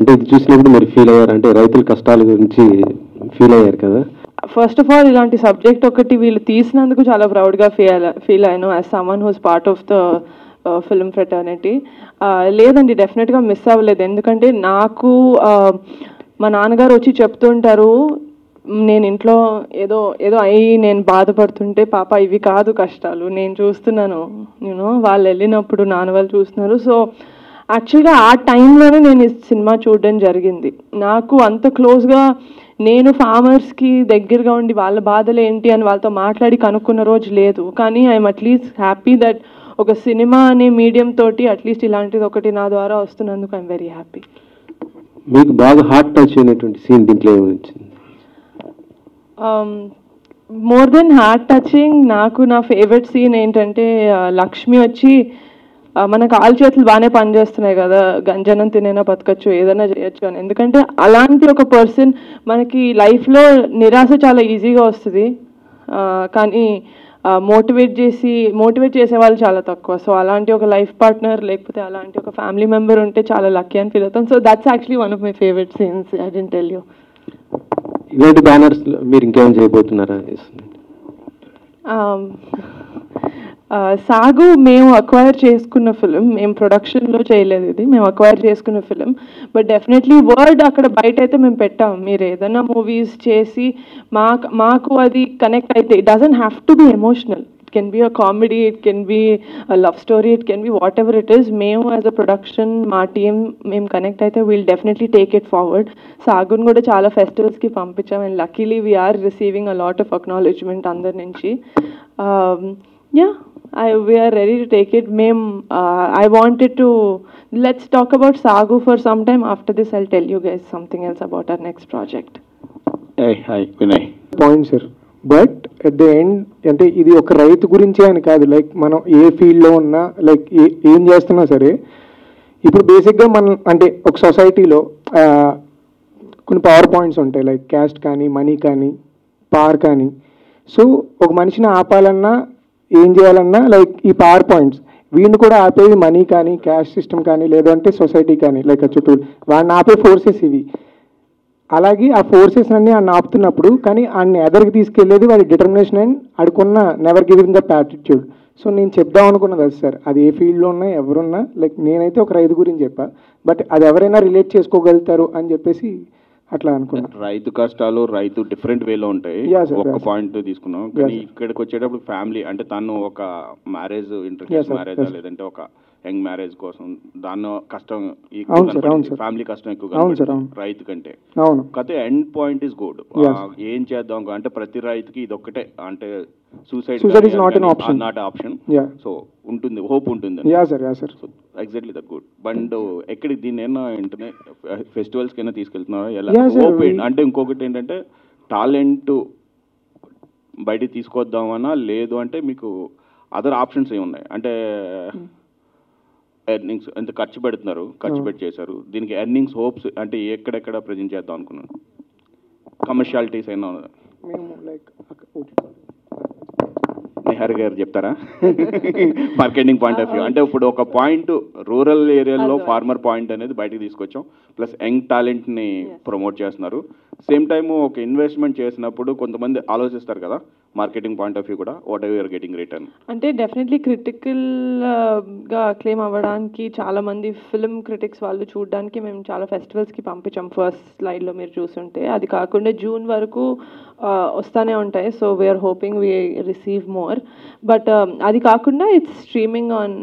అంటే ఇది చూసినప్పుడు మీరు ఫీల్ అయ్యారు, అంటే రైతుల కష్టాల గురించి ఫీల్ అయ్యారు కదా? ఫస్ట్ ఆఫ్ ఆల్ ఇలాంటి సబ్జెక్ట్ ఒకటి వీళ్ళు తీసినందుకు చాలా ప్రౌడ్గా ఫీల్ అయ్యాను as someone whose part of the film fraternity. లేదండి, డెఫినెట్గా మిస్ అవ్వలేదు. ఎందుకంటే నాకు మా నాన్నగారు వచ్చి చెప్తుంటారు, నేను ఇంట్లో ఏదో ఏదో అయ్యి నేను బాధపడుతుంటే, పాప ఇవి కాదు కష్టాలు, నేను చూస్తున్నాను, వాళ్ళు వెళ్ళినప్పుడు నాన్న వాళ్ళు చూస్తున్నారు. సో యాక్చువల్గా ఆ టైంలోనే నేను ఈ సినిమా చూడడం జరిగింది. నాకు అంత క్లోజ్గా నేను ఫార్మర్స్కి దగ్గరగా ఉండి వాళ్ళ బాధలు ఏంటి అని వాళ్ళతో మాట్లాడి కనుక్కున్న రోజు లేదు. కానీ ఐఎమ్ అట్లీస్ట్ హ్యాపీ దట్ ఒక సినిమా అనే మీడియం తోటి అట్లీస్ట్ ఇలాంటిది ఒకటి నా ద్వారా వస్తున్నందుకు ఐఎమ్ వెరీ హ్యాపీ. మీకు బాగా హార్ట్ టచ్ అయినటువంటి సీన్ దీంట్లో ఏమొచ్చింది? మోర్ దెన్ హార్ట్ టచింగ్, నాకు నా ఫేవరెట్ సీన్ ఏంటంటే లక్ష్మి వచ్చి మన కాలు చేతులు బాగానే పనిచేస్తున్నాయి కదా, గంజనం తినైనా బతకచ్చు, ఏదైనా చేయొచ్చు అని. ఎందుకంటే అలాంటి ఒక పర్సన్ మనకి లైఫ్లో నిరాశ చాలా ఈజీగా వస్తుంది, కానీ మోటివేట్ చేసే వాళ్ళు చాలా తక్కువ. సో అలాంటి ఒక లైఫ్ పార్ట్నర్ లేకపోతే అలాంటి ఒక ఫ్యామిలీ మెంబర్ ఉంటే చాలా లక్కీ అని ఫీల్ అవుతాం. So that's actually one of my favourite scenes. I didn't tell you. ఇలాంటి బ్యానర్స్ మీరు ఇంకేమైనా చేయబోతున్నారా? సాగు మేము అక్వైర్ చేసుకున్న ఫిలిం, మేము ప్రొడక్షన్లో చేయలేదు, ఇది మేము అక్వైర్ చేసుకున్న ఫిలిం. బట్ డెఫినెట్లీ వర్డ్ అక్కడ బయట అయితే మేము పెట్టాం. మీరు ఏదైనా మూవీస్ చేసి మాకు అది కనెక్ట్ అయితే, it doesn't have to be emotional, it can be a comedy, it can be a love story, it can be whatever it is. మేము యాజ్ అ ప్రొడక్షన్ మా టీం మేము కనెక్ట్ అయితే will definitely take it forward. సాగుని కూడా చాలా ఫెస్టివల్స్కి పంపించాం and luckily we are receiving a lot of acknowledgement అందరి నుంచి. We are ready to take it. I wanted to, let's talk about Sagu for some time. After this, I'll tell you guys something else about our next project. Hey, hi, Vinay. Point, sir. But at the end, అంటే ఇది ఒక రైతు గురించే అని కాదు, like మనం ఏ ఫీల్డ్లో ఉన్నా, లైక్ ఏం చేస్తున్నా సరే, ఇప్పుడు బేసిక్గా మనం అంటే ఒక సొసైటీలో కొన్ని పవర్ పాయింట్స్ ఉంటాయి, లైక్ క్యాస్ట్ కానీ, మనీ కానీ, పవర్ కానీ. సో ఒక మనిషిని ఆపాలన్నా, ఏం చేయాలన్నా, లైక్ ఈ పవర్ పాయింట్స్ వీడిని కూడా ఆపేది మనీ కానీ, క్యాస్ట్ సిస్టమ్ కానీ, లేదంటే సొసైటీ కానీ, లైక్ చుట్టూ వాడిని ఆపే ఫోర్సెస్ ఇవి. అలాగే ఆ ఫోర్సెస్ అన్నీ ఆయన ఆపుతున్నప్పుడు, కానీ ఆయన్ని ఎదరికి తీసుకెళ్లేది వాడి డిటర్మినేషన్ అండ్ అడుకున్న never giving the attitude. So నేను చెప్దాం అనుకున్నది అది సార్, అది ఏ ఫీల్డ్లో ఉన్నా ఎవరున్నా, లైక్ నేనైతే ఒక రైతు గురించి చెప్పా, బట్ అది ఎవరైనా రిలేట్ చేసుకోగలుగుతారు అని చెప్పేసి అట్లా అనుకున్నా. రైతు కష్టాలు రైతు డిఫరెంట్ వేలో ఉంటాయి, ఒక పాయింట్ తీసుకున్నాం. కానీ ఇక్కడికి వచ్చేటప్పుడు ఫ్యామిలీ అంటే తను ఒక మ్యారేజ్, ఇంటర్కాస్ట్ మ్యారేజ్ లేదంటే ఒక యంగ్ మ్యారేజ్ కోసం దాన్ని కష్టం, ఫ్యామిలీ కష్టం ఎక్కువ రైతు కంటే. కాకపోతే ఎండ్ పాయింట్ ఇస్ గుడ్. ఏం చేద్దాం అంటే ప్రతి రైతుకి ఇది ఒక్కటే, అంటే సూసైడ్ నాట్ ఆప్షన్. సో ఉంటుంది, హోప్ ఉంటుంది. Exactly that good. బట్ ఎక్కడికి దీన్ని ఏమన్నా ఏంటనే ఫెస్టివల్స్కి అయినా తీసుకెళ్తున్నారా ఎలా? హోప్ అంటే ఇంకొకటి ఏంటంటే టాలెంట్ బయటికి తీసుకొద్దామన్నా, లేదు అంటే మీకు అదర్ ఆప్షన్స్ ఏమి ఉన్నాయి అంటే ఎర్నింగ్స్ ఎంత ఖర్చు పెడుతున్నారు, ఖర్చు పెట్టి చేశారు, దీనికి ఎర్నింగ్స్ హోప్స్ అంటే ఎక్కడెక్కడ ప్రజెంట్ చేద్దాం అనుకున్నాను, కమర్షియాలిటీస్ అయినా నిహార్ గారు చెప్తారా? మార్కెటింగ్ పాయింట్ ఆఫ్ వ్యూ అంటే ఇప్పుడు ఒక పాయింట్ రూరల్ ఏరియాలో ఫార్మర్ పాయింట్ అనేది బయటకు తీసుకొచ్చాం, ప్లస్ యంగ్ టాలెంట్ని ప్రమోట్ చేస్తున్నారు. సేమ్ టైము ఒక ఇన్వెస్ట్మెంట్ చేసినప్పుడు కొంతమంది ఆలోచిస్తారు కదా, మార్కెటింగ్ పాయింట్ ఆఫ్ వ్యూ కూడా whatever you are getting return అంటే డెఫినెట్లీ క్రిటికల్గా క్లెయిమ్ అవ్వడానికి చాలామంది ఫిల్మ్ క్రిటిక్స్ వాళ్ళు చూడడానికి మేము చాలా ఫెస్టివల్స్కి పంపించాం. ఫస్ట్ స్లైడ్లో మీరు చూస్తుంటే అది కాకుండా జూన్ వరకు వస్తూనే ఉంటాయి. So we are hoping we receive more. But అది కాకుండా it's streaming on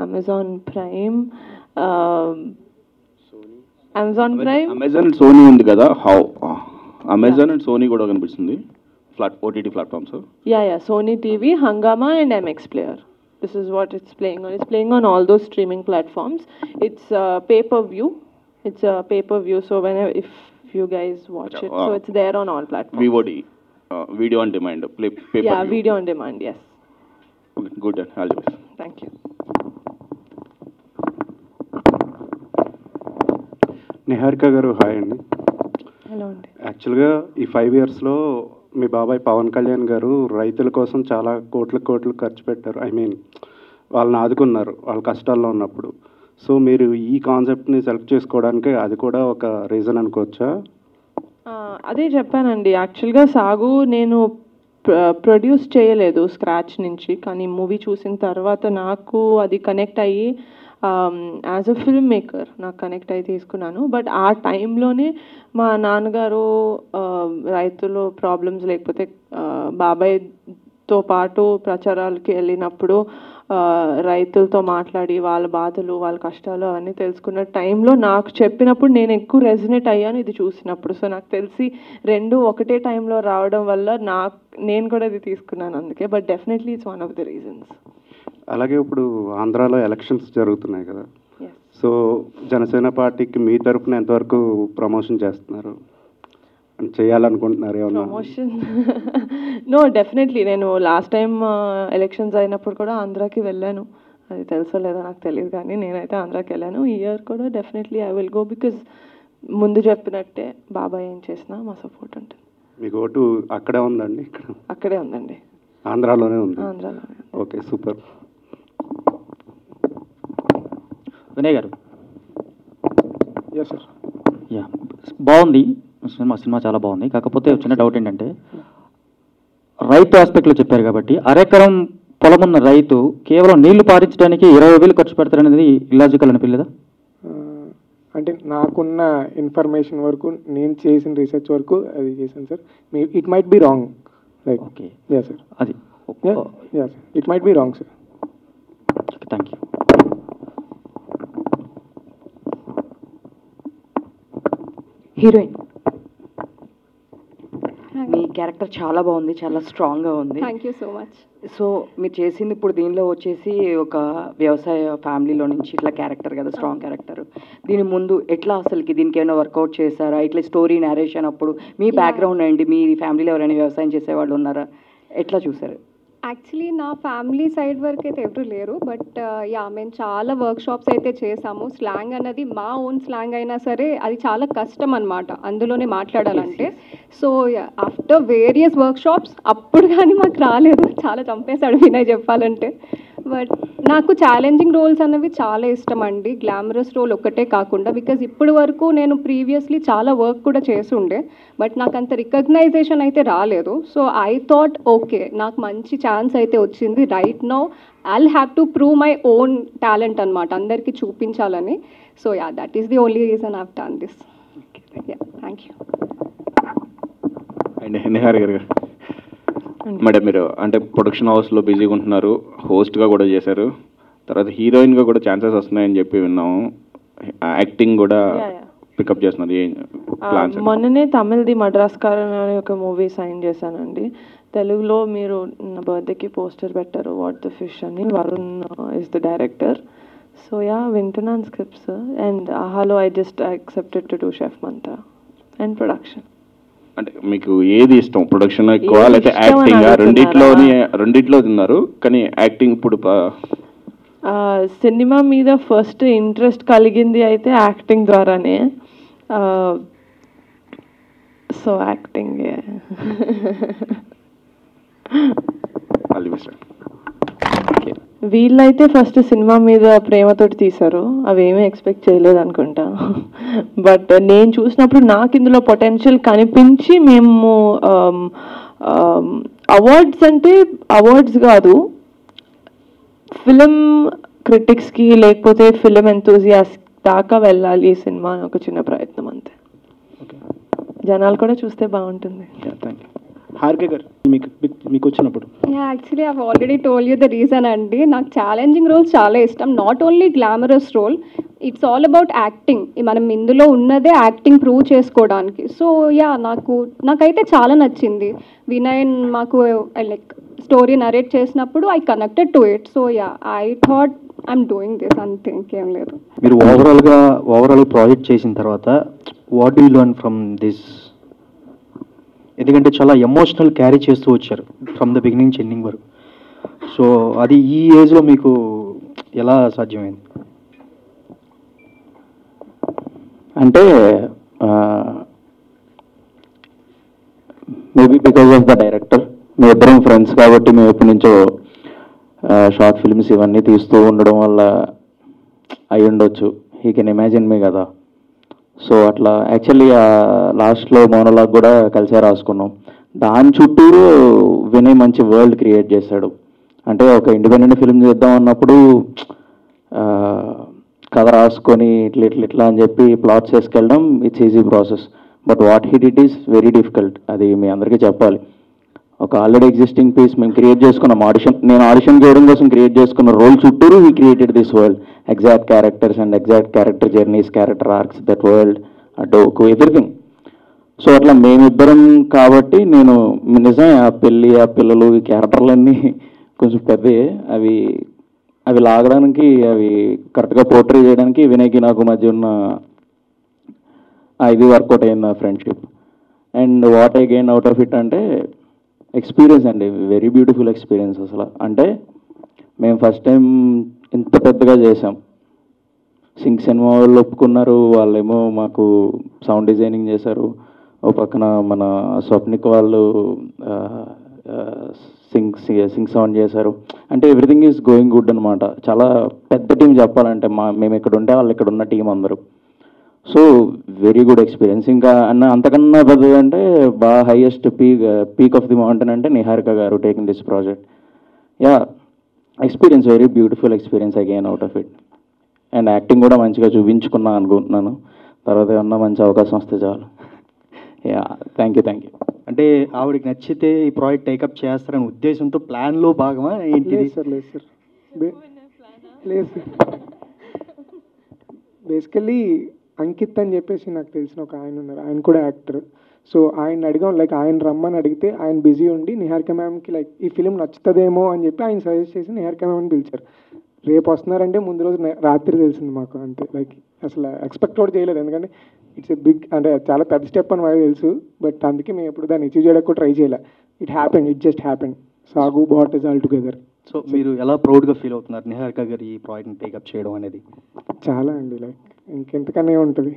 Amazon Prime. Amazon Sony ఉంది కదా, హౌ అమెజాన్ అండ్ సోనీ కూడా కనిపిస్తుంది OTT platforms. Yeah, Sony TV, Hungama and MX Player. This is what it's playing on. It's playing on all those streaming platforms. It's pay-per-view. It's a pay-per-view. So whenever if you guys watch it, so it's there on all platforms. VOD, video on demand, pay-per-view. Yeah, video on demand. Yes. Okay, good. All the best. Thank you. Niharika గారు hi అండి. Hello అండి. యాక్చువల్గా ఈ 5 yearsలో మీ బాబాయ్ పవన్ కళ్యాణ్ గారు రైతుల కోసం చాలా కోట్లు ఖర్చు పెట్టారు. ఐ మీన్ వాళ్ళని ఆదుకున్నారు వాళ్ళ కష్టాల్లో ఉన్నప్పుడు. సో మీరు ఈ కాన్సెప్ట్ని సెలెక్ట్ చేసుకోవడానికి అది కూడా ఒక రీజన్ అనుకోవచ్చా? అదే చెప్పానండి, యాక్చువల్గా సాగు నేను ప్రొడ్యూస్ చేయలేదు స్క్రాచ్ నుంచి, కానీ మూవీ చూసిన తర్వాత నాకు అది కనెక్ట్ అయ్యి యాజ్ అ ఫిల్మ్ మేకర్ నాకు కనెక్ట్ అయ్యి తీసుకున్నాను. బట్ ఆ టైంలోనే మా నాన్నగారు రైతులు ప్రాబ్లమ్స్ లేకపోతే బాబాయ్తో పాటు ప్రచారాలకి వెళ్ళినప్పుడు రైతులతో మాట్లాడి వాళ్ళ బాధలు వాళ్ళ కష్టాలు అవన్నీ తెలుసుకున్న టైంలో నాకు చెప్పినప్పుడు నేను ఎక్కువ రెజినేట్ అయ్యాను ఇది చూసినప్పుడు. సో నాకు తెలిసి రెండు ఒకటే టైంలో రావడం వల్ల నేను కూడా ఇది తీసుకున్నాను అందుకే. But definitely it's one of the reasons. అలాగే ఇప్పుడు ఆంధ్రాలో ఎలక్షన్స్ జరుగుతున్నాయి కదా, సో జనసేన పార్టీకి మీ తరఫున ఎంతవరకు ప్రమోషన్ చేస్తున్నారు, చేయాలనుకుంటున్నారు ఏమన్నా? ప్రమోషన్ నో, డెఫినెట్లీ నేను లాస్ట్ టైం ఎలక్షన్స్ అయినప్పుడు కూడా ఆంధ్రాకి వెళ్ళాను. అది తెలుసో లేదో నాకు తెలియదు, కానీ నేనైతే ఆంధ్రాకి వెళ్ళాను. ఈ ఇయర్ కూడా definitely I will go, because ముందు చెప్పినట్టే బాబాయ్ ఏం చేసినా మా సపోర్ట్ ఉంటుంది. మీకు ఓటు అక్కడే ఉందండి? ఇక్కడ అక్కడే ఉందండి, ఆంధ్రాలోనే ఉంది. ఆంధ్రాలోనే. Okay, super. Vinay garu. Yes sir. Yeah, బాగుంది సినిమా చాలా బాగుంది. కాకపోతే చిన్న డౌట్ ఏంటంటే, రైతు ఆస్పెక్ట్లో చెప్పారు కాబట్టి అరెకరం పొలం ఉన్న రైతు కేవలం నీళ్లు పారించడానికి 20,000 ఖర్చు పెడతారనేది ఇలాజికల్ అనిపించలేదా? అంటే నాకున్న ఇన్ఫర్మేషన్ వరకు, నేను చేసిన రీసెర్చ్ వరకు అది చేశాను sir. It might be wrong. Like okay, yeah sir, అది yeah sir, it might be wrong sir. Thank you. Heroine, మీ క్యారెక్టర్ చాలా బాగుంది, చాలా స్ట్రాంగ్గా ఉంది. Thank you so much. So మీరు చేసింది ఇప్పుడు దీనిలో వచ్చేసి ఒక వ్యవసాయ ఫ్యామిలీలో నుంచి ఇట్లా క్యారెక్టర్ కదా, స్ట్రాంగ్ క్యారెక్టర్. దీని ముందు ఎట్లా అసలుకి దీనికి ఏమైనా వర్కౌట్ చేశారా? ఇట్లా స్టోరీ నేరేషన్ అప్పుడు మీ బ్యాక్గ్రౌండ్ ఏంటి? మీ ఫ్యామిలీలో ఎవరైనా వ్యవసాయం చేసేవాళ్ళు ఉన్నారా? ఎట్లా చూసారు? యాక్చువల్లీ నా ఫ్యామిలీ సైడ్ వరకు అయితే ఎవరు లేరు, బట్ యా మేము చాలా వర్క్ షాప్స్ అయితే చేసాము. స్లాంగ్ అన్నది మా ఓన్ స్లాంగ్ అయినా సరే అది చాలా కష్టం అనమాట అందులోనే మాట్లాడాలంటే. So after various work shops అప్పుడు కానీ మాకు రాలేదు, చాలా చంపేశాడు వినయ్ చెప్పాలంటే. బట్ నాకు ఛాలెంజింగ్ రోల్స్ అనేవి చాలా ఇష్టం అండి, గ్లామరస్ రోల్ ఒక్కటే కాకుండా. బికాజ్ ఇప్పటి వరకు నేను ప్రీవియస్లీ చాలా వర్క్ కూడా చేసి ఉండే, బట్ నాకు అంత రికగ్నైజేషన్ అయితే రాలేదు. సో ఐ థాట్ ఓకే, నాకు మంచి ఛాన్స్ అయితే వచ్చింది, right now I'll have to prove my own talent అనమాట, అందరికీ చూపించాలని. So yeah, that is the only reason I have done this. Thank you. And Nihar గారు, మేడం మీరు అంటే ప్రొడక్షన్ హౌస్లో బిజీగా ఉంటున్నారు, హోస్ట్గా కూడా చేశారు, తర్వాత హీరోయిన్గా కూడా ఛాన్సెస్ వస్తున్నాయని చెప్పి విన్నాము, యాక్టింగ్ కూడా పికప్ చేస్తున్నారు. మొన్ననే తమిళ్ది మద్రాస్కారన్ అనే ఒక మూవీ సైన్ చేశానండి. తెలుగులో మీరు నా బర్త్డేకి పోస్టర్ పెట్టారు, వాట్ ద ఫిష్ అని. Varun is the director. So yeah, వింటున్నాను స్క్రిప్ట్స్. అండ్ ఆహాలో I just accepted to do chef Mantra and production. అంటే మీకు ఏది ఇష్టం, ప్రొడక్షన్ ఎక్కువ లేకపోతే యాక్టింగ్? రెండిట్లో ఉన్నారు, కానీ యాక్టింగ్ ఇప్పుడు సినిమా మీద ఫస్ట్ ఇంట్రెస్ట్ కలిగింది అయితే యాక్టింగ్ ద్వారానే. So acting. వీళ్ళైతే ఫస్ట్ సినిమా మీద ప్రేమతోటి తీశారు, అవేమీ ఎక్స్పెక్ట్ చేయలేదు అనుకుంటా. బట్ నేను చూసినప్పుడు నాకు ఇందులో పొటెన్షియల్ కనిపించి మేము అవార్డ్స్ అంటే అవార్డ్స్ కాదు, ఫిలిం క్రిటిక్స్కి లేకపోతే ఫిలిం ఎంతూజియాస్ట్ దాకా వెళ్ళాలి ఈ సినిమా అని ఒక చిన్న ప్రయత్నం అంతే. జనాలు కూడా చూస్తే బాగుంటుంది. Thank you. హారిక గారు, మీకు వచ్చినప్పుడు actually I already told you the reason అండి. నాకు ఛాలెంజింగ్ రోల్స్ చాలా ఇష్టం, not only glamorous role, it's all about acting. మనం ఇందులో ఉన్నదే యాక్టింగ్ ప్రూవ్ చేసుకోవడానికి. సో యా, నాకైతే చాలా నచ్చింది. వినయ్ మాకు లైక్ స్టోరీ నరేట్ చేసినప్పుడు I connected to it. So yeah, I thought I'm doing this అంతే, ఇంకేం లేదు. మీరు ఓవరాల్ ప్రాజెక్ట్ చేసిన తర్వాత what do you learn from this? ఎందుకంటే చాలా ఎమోషనల్ క్యారీ చేస్తూ వచ్చారు ఫ్రమ్ ద బిగినింగ్ నుంచి ఎండింగ్ వరకు. సో అది ఈ ఏజ్లో మీకు ఎలా సాధ్యమైంది? అంటే maybe because of the director. మేము ఇద్దరం ఫ్రెండ్స్ కాబట్టి మేము ఎప్పటి నుంచో షార్ట్ ఫిల్మ్స్ ఇవన్నీ తీస్తూ ఉండడం వల్ల అయి ఉండొచ్చు, హీ కెన్ ఇమాజిన్ మీ కదా. సో అట్లా యాక్చువల్లీ లాస్ట్లో మోనోలాగ్ కూడా కలిసే రాసుకున్నాం. దాని చుట్టూరు వినయ్ మంచి వరల్డ్ క్రియేట్ చేశాడు. అంటే ఒక ఇండిపెండెంట్ ఫిల్మ్ చేద్దాం అన్నప్పుడు కథ రాసుకొని ఇట్లా అని చెప్పి ప్లాట్స్ వేసుకెళ్ళడం it's easy process. But what he did is very difficult. అది మీ అందరికీ చెప్పాలి. ఒక ఆల్రెడీ ఎగ్జిస్టింగ్ పీస్ మేము క్రియేట్ చేసుకున్నాం. నేను ఆడిషన్ చేయడం కోసం క్రియేట్ చేసుకున్న రోల్ చుట్టూరు he created this world, exact characters and exact character journeys, character arcs, that world, డోకు, ఎవ్రీథింగ్. సో అట్లా మేమిద్దరం కాబట్టి నేను నిజమే ఆ పెళ్ళి, ఆ పిల్లలు, ఈ క్యారెక్టర్లన్నీ కొంచెం పెద్దవి. అవి లాగడానికి, అవి కరెక్ట్గా పోర్ట్రీ చేయడానికి వినయ్కి నాకు మధ్య ఉన్న ఇది వర్కౌట్ అయింది ఆ friendship. And what I gain out of it అంటే ఎక్స్పీరియన్స్ అండి, వెరీ బ్యూటిఫుల్ ఎక్స్పీరియన్స్ అసలు. అంటే మేము ఫస్ట్ టైం ఇంత పెద్దగా చేసాం. సింక్ సినిమా వాళ్ళు ఒప్పుకున్నారు, వాళ్ళేమో మాకు సౌండ్ డిజైనింగ్ చేశారు. ఓ పక్కన మన స్వప్నిక్ వాళ్ళు సింగ్ సౌండ్ చేశారు. అంటే ఎవ్రీథింగ్ ఈజ్ గోయింగ్ గుడ్ అనమాట. చాలా పెద్ద టీం చెప్పాలంటే, మేము ఇక్కడ ఉంటే వాళ్ళు ఇక్కడ ఉన్న టీం అందరూ. So very good experience. ఇంకా అంతకన్నా పెద్దదంటే బాగా highest peak of the mountain అంటే నిహారిక గారు taking this project. Yeah, experience, very beautiful experience again out of it. And acting కూడా మంచిగా చూపించుకున్నా అనుకుంటున్నాను. తర్వాత ఏమన్నా మంచి అవకాశం వస్తే చాలు. Yeah, thank you. అంటే ఆవిడకి నచ్చితే ఈ ప్రాజెక్ట్ టేకప్ చేస్తారనే ఉద్దేశంతో ప్లాన్లో భాగమా ఏంటి? లేదు సార్. లేదు సార్. బేసికల్లీ అంకిత్ అని చెప్పేసి నాకు తెలిసిన ఒక ఆయన ఉన్నారు, ఆయన కూడా యాక్టర్. సో ఆయన అడిగాం, లైక్ ఆయన రమ్మని అడిగితే ఆయన బిజీ ఉండి నిహారిక మ్యామ్కి లైక్ ఈ ఫిలిం నచ్చుతుందేమో అని చెప్పి ఆయన సజెస్ట్ చేసి నిహారిక మ్యామ్ని పిలిచారు. రేపు వస్తున్నారంటే ముందు రోజు రాత్రి తెలిసింది మాకు. అంతే, లైక్ అసలు ఎక్స్పెక్ట్ కూడా చేయలేదు. ఎందుకంటే ఇట్స్ ఎ బిగ్, అంటే చాలా పెద్ద స్టెప్ అని మాకు తెలుసు. బట్ అందుకే మేము ఎప్పుడు దాన్ని అచీవ్ చేయడానికి కూడా ట్రై చేయలే. It happen, it just happen. సాగు బాట్ ఇస్ ఆల్ టుగెదర్. సో మీరు ఎలా ప్రౌడ్గా ఫీల్ అవుతున్నారు నిహారిక గారు ఈ ప్రాజెక్ట్ని టేకప్ చేయడం అనేది? చాలా అండి, లైక్ ఇంకెంతకనే ఉంటుంది.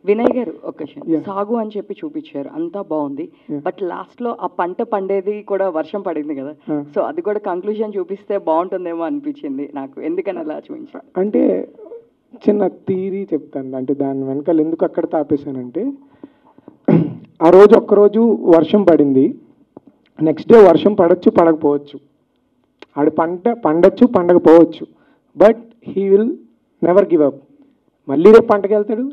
వినయ్ గారు ఒక క్వశ్చన్. సాగు అని చెప్పి చూపించారు, అంతా బాగుంది. బట్ లాస్ట్ లో ఆ పంట పండేది కూడా వర్షం పడింది కదా, సో అది కూడా కంక్లూజన్ చూపిస్తే బాగుంటుందేమో అనిపించింది నాకు. ఎందుకని అలా చూపించారు అంటే చిన్న థియరీ చెప్తాను. అంటే దాని వెనకాల ఎందుకు అక్కడ తాపేశానంటే, ఆ రోజు ఒక్కరోజు వర్షం పడింది, నెక్స్ట్ డే వర్షం పడవచ్చు పడకపోవచ్చు, ఆడు పండొచ్చు పండకపోవచ్చు, but he will never give up. మళ్ళీ రేపు పంటకి వెళ్తాడు,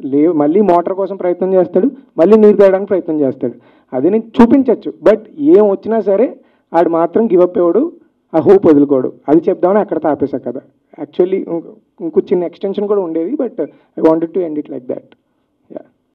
మళ్ళీ మోటార్ కోసం ప్రయత్నం చేస్తాడు, మళ్ళీ నీరు తేయడానికి ప్రయత్నం చేస్తాడు. అది నేను చూపించవచ్చు, బట్ ఏం వచ్చినా సరే ఆడు మాత్రం గివ్ అప్ అయ్యాడు, ఆ హోప్ వదులుకోడు. అది చెప్దామని అక్కడ తాపేశా కదా. యాక్చువల్లీ ఇంకో చిన్న ఎక్స్టెన్షన్ కూడా ఉండేది, but I wanted to end it like that.